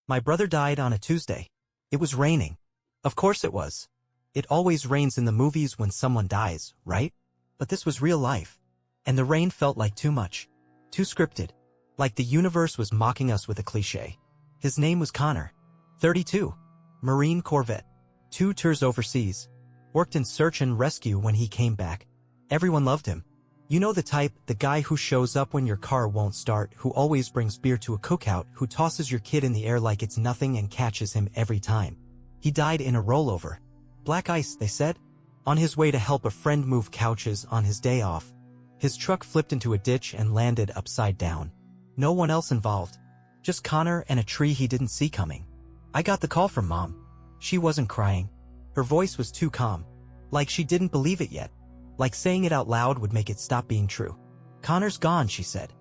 My brother died on a Tuesday. It was raining. Of course it was. It always rains in the movies when someone dies, right? But this was real life. And the rain felt like too much. Too scripted. Like the universe was mocking us with a cliché. His name was Connor. 32. Marine Corvette. 2 tours overseas. Worked in search and rescue when he came back. Everyone loved him. You know the type, the guy who shows up when your car won't start, who always brings beer to a cookout, who tosses your kid in the air like it's nothing and catches him every time. He died in a rollover. Black ice, they said. On his way to help a friend move couches on his day off. His truck flipped into a ditch and landed upside down. No one else involved. Just Connor and a tree he didn't see coming. I got the call from Mom. She wasn't crying. Her voice was too calm. Like she didn't believe it yet. Like saying it out loud would make it stop being true. Connor's gone, she said.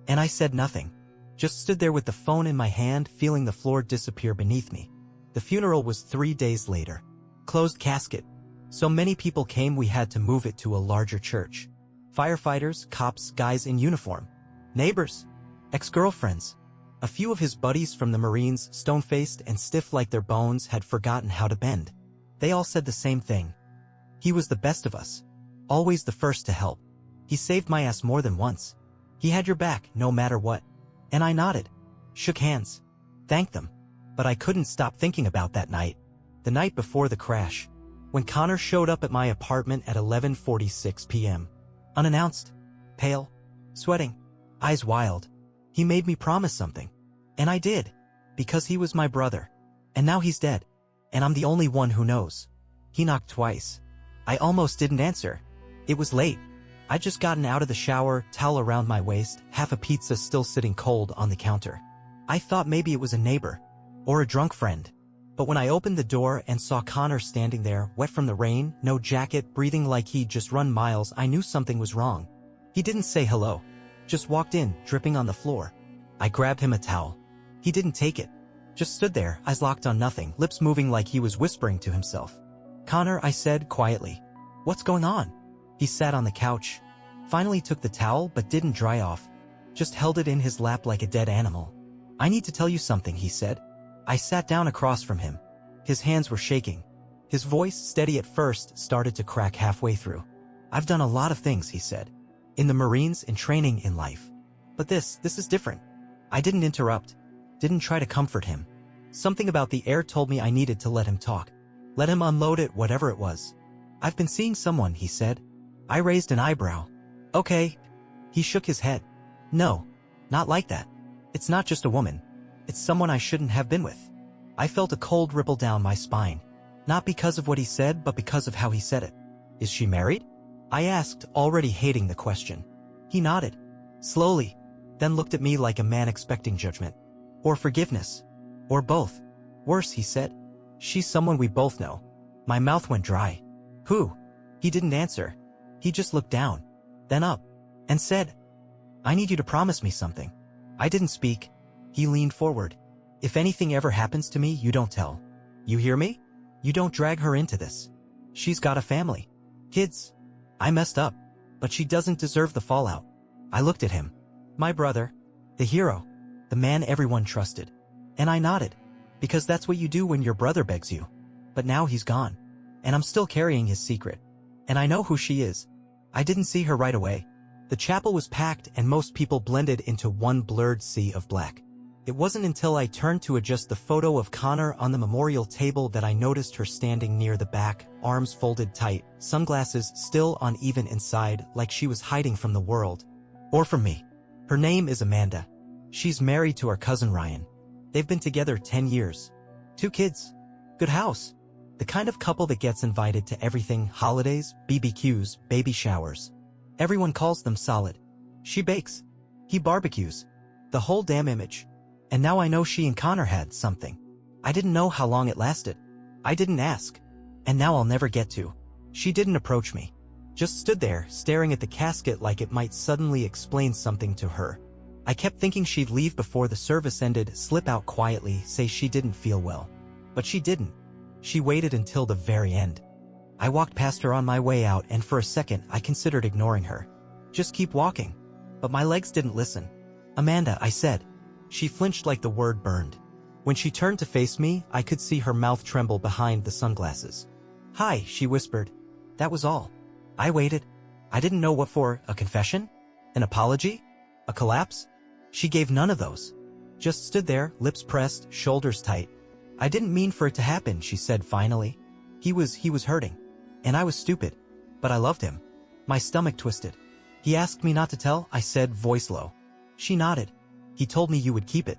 And I said nothing. Just stood there with the phone in my hand, feeling the floor disappear beneath me. The funeral was 3 days later. Closed casket. So many people came we had to move it to a larger church. Firefighters, cops, guys in uniform. Neighbors. Ex-girlfriends. A few of his buddies from the Marines, stone-faced and stiff like their bones, had forgotten how to bend. They all said the same thing. He was the best of us. Always the first to help. He saved my ass more than once. He had your back, no matter what. And I nodded. Shook hands. Thanked them. But I couldn't stop thinking about that night. The night before the crash. When Connor showed up at my apartment at 11:46 p.m. Unannounced. Pale. Sweating. Eyes wild. He made me promise something. And I did. Because he was my brother. And now he's dead. And I'm the only one who knows. He knocked twice. I almost didn't answer. It was late. I'd just gotten out of the shower, towel around my waist, half a pizza still sitting cold on the counter. I thought maybe it was a neighbor. Or a drunk friend. But when I opened the door and saw Connor standing there, wet from the rain, no jacket, breathing like he'd just run miles, I knew something was wrong. He didn't say hello. Just walked in, dripping on the floor. I grabbed him a towel. He didn't take it. Just stood there, eyes locked on nothing, lips moving like he was whispering to himself. Connor, I said quietly. What's going on? He sat on the couch. Finally took the towel but didn't dry off. Just held it in his lap like a dead animal. I need to tell you something, he said. I sat down across from him. His hands were shaking. His voice, steady at first, started to crack halfway through. I've done a lot of things, he said. In the Marines, in training, in life. But this is different. I didn't interrupt. Didn't try to comfort him. Something about the air told me I needed to let him talk. Let him unload it, whatever it was. I've been seeing someone, he said. I raised an eyebrow. Okay. He shook his head. No. Not like that. It's not just a woman. It's someone I shouldn't have been with. I felt a cold ripple down my spine. Not because of what he said, but because of how he said it. Is she married? I asked, already hating the question. He nodded. Slowly. Then looked at me like a man expecting judgment. Or forgiveness. Or both. Worse, he said. She's someone we both know. My mouth went dry. Who? He didn't answer. He just looked down. Then up. And said, I need you to promise me something. I didn't speak. He leaned forward. If anything ever happens to me, you don't tell. You hear me? You don't drag her into this. She's got a family. Kids. I messed up. But she doesn't deserve the fallout. I looked at him. My brother. The hero. The man everyone trusted. And I nodded. Because that's what you do when your brother begs you. But now he's gone. And I'm still carrying his secret. And I know who she is. I didn't see her right away. The chapel was packed and most people blended into one blurred sea of black. It wasn't until I turned to adjust the photo of Connor on the memorial table that I noticed her standing near the back, arms folded tight, sunglasses still on even inside, like she was hiding from the world. Or from me. Her name is Amanda. She's married to our cousin Ryan. They've been together 10 years. 2 kids. Good house. The kind of couple that gets invited to everything, holidays, BBQs, baby showers. Everyone calls them solid. She bakes. He barbecues. The whole damn image. And now I know she and Connor had something. I didn't know how long it lasted. I didn't ask. And now I'll never get to. She didn't approach me. Just stood there, staring at the casket like it might suddenly explain something to her. I kept thinking she'd leave before the service ended, slip out quietly, say she didn't feel well. But she didn't. She waited until the very end. I walked past her on my way out and for a second I considered ignoring her. Just keep walking. But my legs didn't listen. Amanda, I said. She flinched like the word burned. When she turned to face me, I could see her mouth tremble behind the sunglasses. "Hi," she whispered. That was all. I waited. I didn't know what for. A confession? An apology? A collapse? She gave none of those. Just stood there, lips pressed, shoulders tight. "I didn't mean for it to happen," she said finally. He was hurting. And I was stupid. But I loved him. My stomach twisted. "He asked me not to tell," I said, voice low. She nodded. "He told me you would keep it."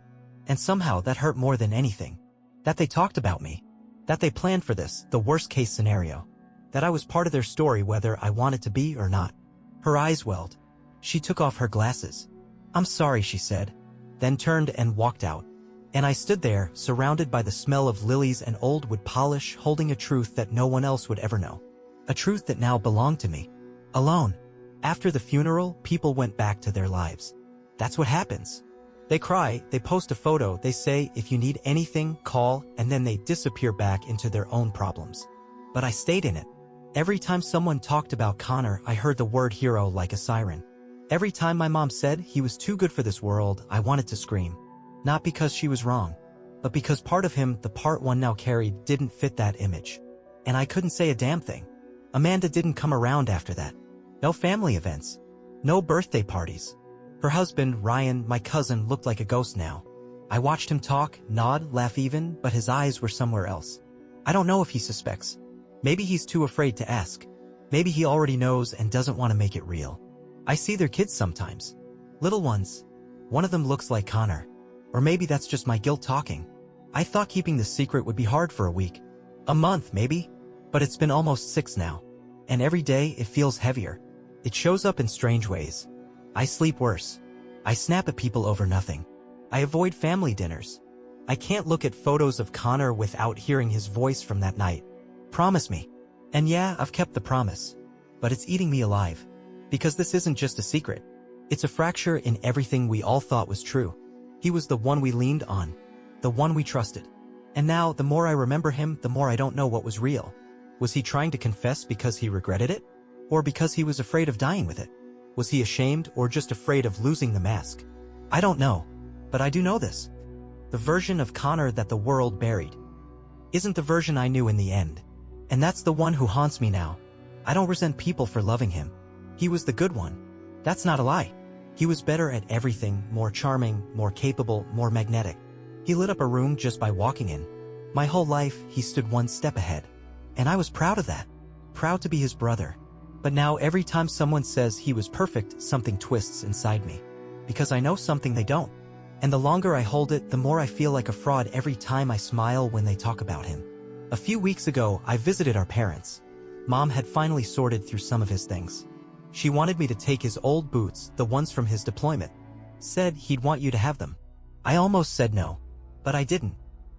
And somehow that hurt more than anything. That they talked about me. That they planned for this, the worst-case scenario. That I was part of their story whether I wanted to be or not. Her eyes welled. She took off her glasses. "I'm sorry," she said, then turned and walked out. And I stood there, surrounded by the smell of lilies and old wood polish, holding a truth that no one else would ever know. A truth that now belonged to me. Alone. After the funeral, people went back to their lives. That's what happens. They cry, they post a photo, they say, "If you need anything, call," and then they disappear back into their own problems. But I stayed in it. Every time someone talked about Connor, I heard the word hero like a siren. Every time my mom said he was too good for this world, I wanted to scream. Not because she was wrong, but because part of him, the part one now carried, didn't fit that image. And I couldn't say a damn thing. Amanda didn't come around after that. No family events. No birthday parties. Her husband, Ryan, my cousin, looked like a ghost now. I watched him talk, nod, laugh even, but his eyes were somewhere else. I don't know if he suspects. Maybe he's too afraid to ask. Maybe he already knows and doesn't want to make it real. I see their kids sometimes. Little ones. One of them looks like Connor. Or maybe that's just my guilt talking. I thought keeping the secret would be hard for a week. A month, maybe. But it's been almost 6 now. And every day it feels heavier. It shows up in strange ways. I sleep worse. I snap at people over nothing. I avoid family dinners. I can't look at photos of Connor without hearing his voice from that night. Promise me. And yeah, I've kept the promise. But it's eating me alive. Because this isn't just a secret. It's a fracture in everything we all thought was true. He was the one we leaned on. The one we trusted. And now, the more I remember him, the more I don't know what was real. Was he trying to confess because he regretted it? Or because he was afraid of dying with it? Was he ashamed or just afraid of losing the mask? I don't know. But I do know this. The version of Connor that the world buried isn't the version I knew in the end. And that's the one who haunts me now. I don't resent people for loving him. He was the good one. That's not a lie. He was better at everything, more charming, more capable, more magnetic. He lit up a room just by walking in. My whole life, he stood one step ahead. And I was proud of that. Proud to be his brother. But now every time someone says he was perfect, something twists inside me. Because I know something they don't. And the longer I hold it, the more I feel like a fraud every time I smile when they talk about him. A few weeks ago, I visited our parents. Mom had finally sorted through some of his things. She wanted me to take his old boots, the ones from his deployment. Said he'd want you to have them. I almost said no. But I didn't.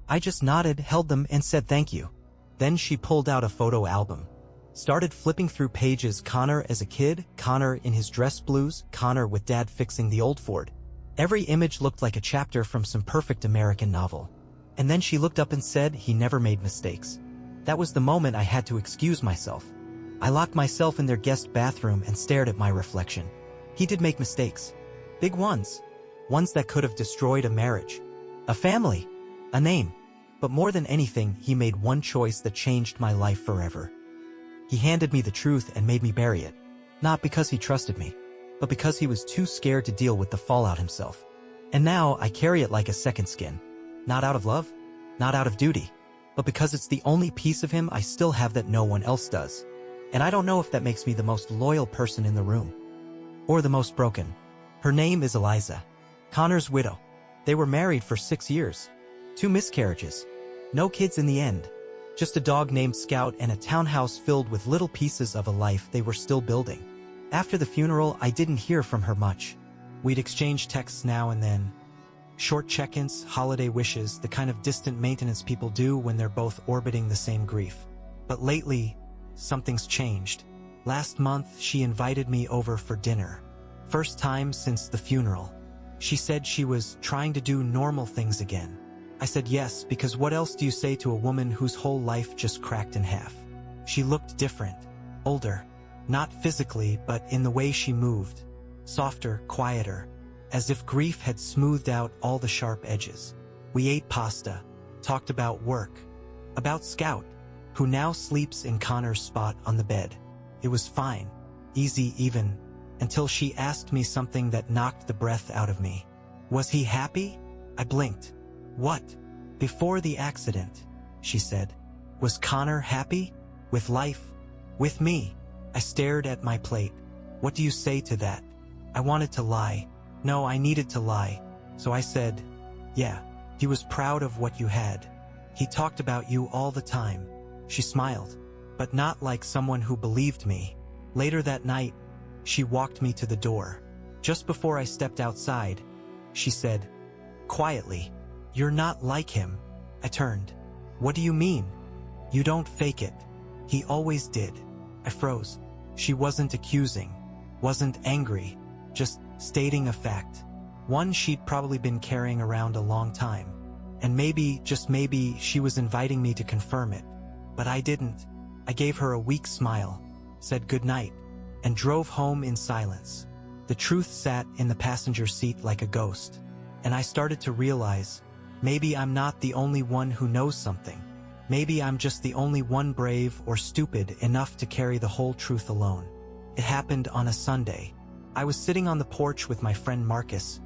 I just nodded, held them, and said thank you. Then she pulled out a photo album. Started flipping through pages. Connor as a kid, Connor in his dress blues, Connor with Dad fixing the old Ford. Every image looked like a chapter from some perfect American novel. And then she looked up and said he never made mistakes. That was the moment I had to excuse myself. I locked myself in their guest bathroom and stared at my reflection. He did make mistakes. Big ones. Ones that could have destroyed a marriage. A family. A name. But more than anything, he made one choice that changed my life forever. He handed me the truth and made me bury it. Not because he trusted me, but because he was too scared to deal with the fallout himself. And now I carry it like a second skin. Not out of love, not out of duty, but because it's the only piece of him I still have that no one else does. And I don't know if that makes me the most loyal person in the room. Or the most broken. Her name is Eliza. Connor's widow. They were married for 6 years. 2 miscarriages. No kids in the end. Just a dog named Scout and a townhouse filled with little pieces of a life they were still building. After the funeral, I didn't hear from her much. We'd exchange texts now and then. Short check-ins, holiday wishes, the kind of distant maintenance people do when they're both orbiting the same grief. But lately, something's changed. Last month, she invited me over for dinner. First time since the funeral. She said she was trying to do normal things again. I said yes, because what else do you say to a woman whose whole life just cracked in half? She looked different. Older. Not physically, but in the way she moved. Softer, quieter. As if grief had smoothed out all the sharp edges. We ate pasta, talked about work, about Scout, who now sleeps in Connor's spot on the bed. It was fine, easy even, until she asked me something that knocked the breath out of me. Was he happy? I blinked. What? Before the accident, she said. Was Connor happy? With life? With me? I stared at my plate. What do you say to that? I wanted to lie. No, I needed to lie. So I said, yeah, he was proud of what you had. He talked about you all the time. She smiled, but not like someone who believed me. Later that night, she walked me to the door. Just before I stepped outside, she said, quietly, "You're not like him." I turned. What do you mean? You don't fake it. He always did. I froze. She wasn't accusing, wasn't angry, just stating a fact. One she'd probably been carrying around a long time. And maybe, just maybe, she was inviting me to confirm it. But I didn't. I gave her a weak smile, said goodnight, and drove home in silence. The truth sat in the passenger seat like a ghost. And I started to realize, maybe I'm not the only one who knows something. Maybe I'm just the only one brave or stupid enough to carry the whole truth alone. It happened on a Sunday. I was sitting on the porch with my friend Marcus.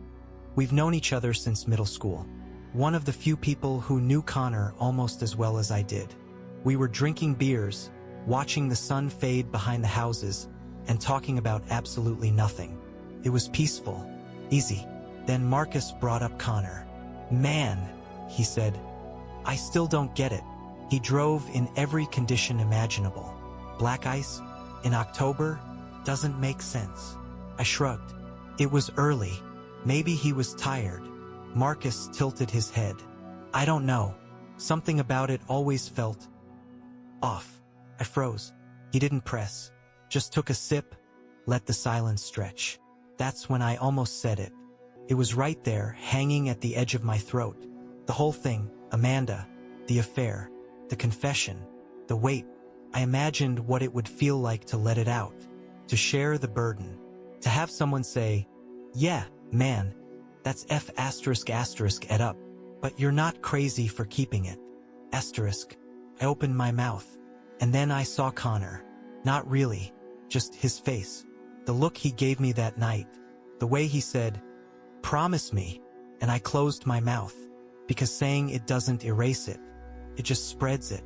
We've known each other since middle school. One of the few people who knew Connor almost as well as I did. We were drinking beers, watching the sun fade behind the houses, and talking about absolutely nothing. It was peaceful, easy. Then Marcus brought up Connor. Man, he said, I still don't get it. He drove in every condition imaginable. Black ice? In October? Doesn't make sense. I shrugged. It was early. Maybe he was tired. Marcus tilted his head. I don't know. Something about it always felt off. I froze. He didn't press. Just took a sip, let the silence stretch. That's when I almost said it. It was right there, hanging at the edge of my throat. The whole thing, Amanda, the affair, the confession, the weight. I imagined what it would feel like to let it out, to share the burden, to have someone say, yeah, man, that's F asterisk asterisk et up, but you're not crazy for keeping it. Asterisk. I opened my mouth, and then I saw Connor. Not really, just his face. The look he gave me that night, the way he said, promise me, and I closed my mouth, because saying it doesn't erase it. It just spreads it,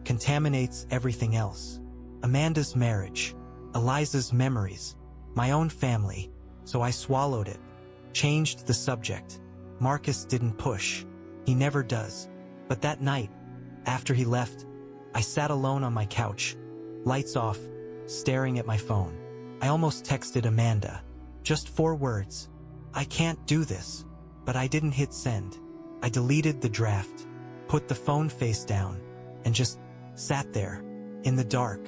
contaminates everything else. Amanda's marriage, Eliza's memories, my own family, so I swallowed it, changed the subject. Marcus didn't push. He never does. But that night, after he left, I sat alone on my couch, lights off, staring at my phone. I almost texted Amanda. Just 4 words. I can't do this. But I didn't hit send. I deleted the draft, put the phone face down, and just sat there, in the dark.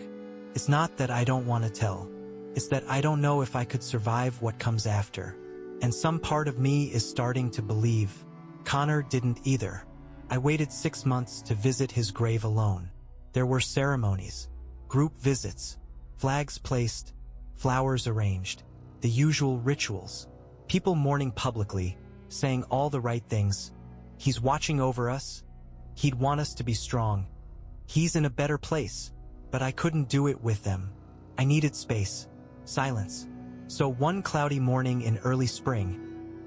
It's not that I don't want to tell. It's that I don't know if I could survive what comes after. And some part of me is starting to believe Connor didn't either. I waited 6 months to visit his grave alone. There were ceremonies, group visits, flags placed, flowers arranged, the usual rituals, people mourning publicly, saying all the right things. He's watching over us. He'd want us to be strong. He's in a better place. But I couldn't do it with them. I needed space, silence. So one cloudy morning in early spring,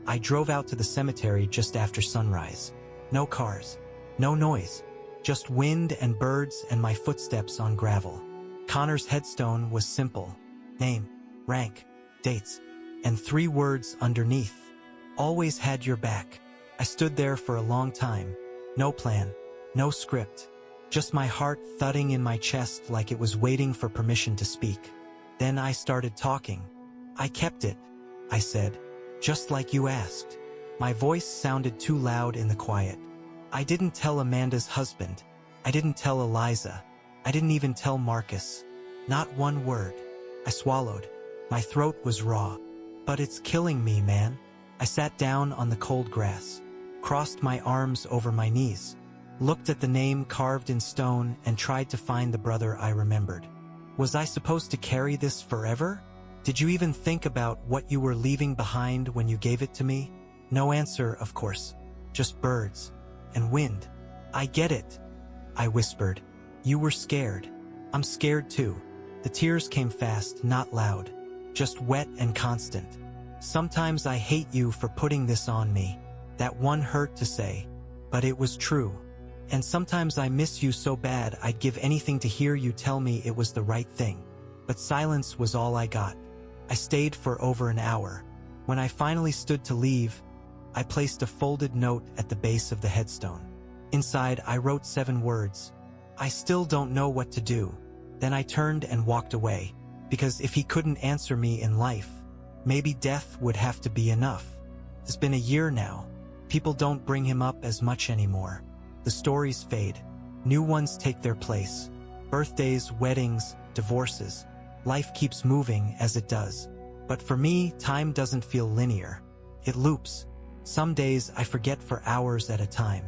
I drove out to the cemetery just after sunrise. No cars, no noise, just wind and birds and my footsteps on gravel. Connor's headstone was simple. Name, rank, dates, and 3 words underneath. Always had your back. I stood there for a long time. No plan, no script. Just my heart thudding in my chest like it was waiting for permission to speak. Then I started talking. I kept it, I said, just like you asked. My voice sounded too loud in the quiet. I didn't tell Amanda's husband. I didn't tell Eliza. I didn't even tell Marcus. Not one word. I swallowed. My throat was raw. But it's killing me, man. I sat down on the cold grass, crossed my arms over my knees, looked at the name carved in stone and tried to find the brother I remembered. Was I supposed to carry this forever? Did you even think about what you were leaving behind when you gave it to me? No answer, of course. Just birds, and wind. I get it, I whispered. You were scared. I'm scared too. The tears came fast, not loud, just wet and constant. Sometimes I hate you for putting this on me. That one hurt to say, but it was true. And sometimes I miss you so bad I'd give anything to hear you tell me it was the right thing. But silence was all I got. I stayed for over an hour. When I finally stood to leave, I placed a folded note at the base of the headstone. Inside, I wrote 7 words. I still don't know what to do. Then I turned and walked away, because if he couldn't answer me in life, maybe death would have to be enough. It's been a year now. People don't bring him up as much anymore. The stories fade. New ones take their place. Birthdays, weddings, divorces. Life keeps moving as it does. But for me, time doesn't feel linear. It loops. Some days I forget for hours at a time.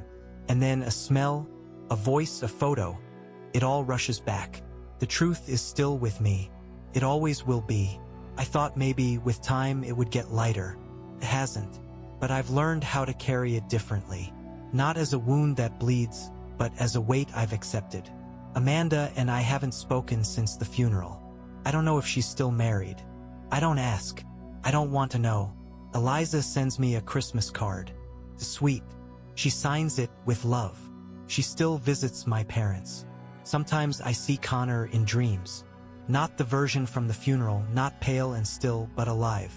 And then a smell, a voice, a photo. It all rushes back. The truth is still with me. It always will be. I thought maybe with time it would get lighter. It hasn't. But I've learned how to carry it differently. Not as a wound that bleeds, but as a weight I've accepted. Amanda and I haven't spoken since the funeral. I don't know if she's still married. I don't ask. I don't want to know. Eliza sends me a Christmas card. It's sweet. She signs it with love. She still visits my parents. Sometimes I see Connor in dreams. Not the version from the funeral, not pale and still, but alive.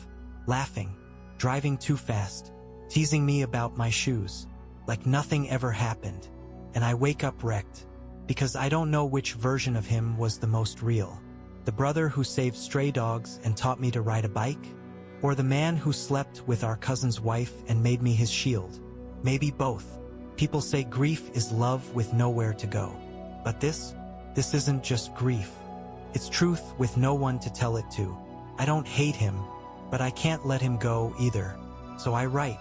Laughing. Driving too fast. Teasing me about my shoes. Like nothing ever happened. And I wake up wrecked. Because I don't know which version of him was the most real. The brother who saved stray dogs and taught me to ride a bike? Or the man who slept with our cousin's wife and made me his shield? Maybe both. People say grief is love with nowhere to go. But this isn't just grief. It's truth with no one to tell it to. I don't hate him, but I can't let him go either. So I write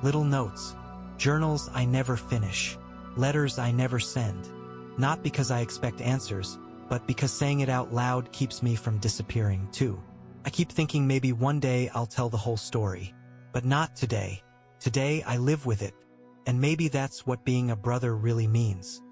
little notes, journals I never finish, letters I never send. Not because I expect answers, but because saying it out loud keeps me from disappearing too. I keep thinking maybe one day I'll tell the whole story. But not today. Today I live with it. And maybe that's what being a brother really means.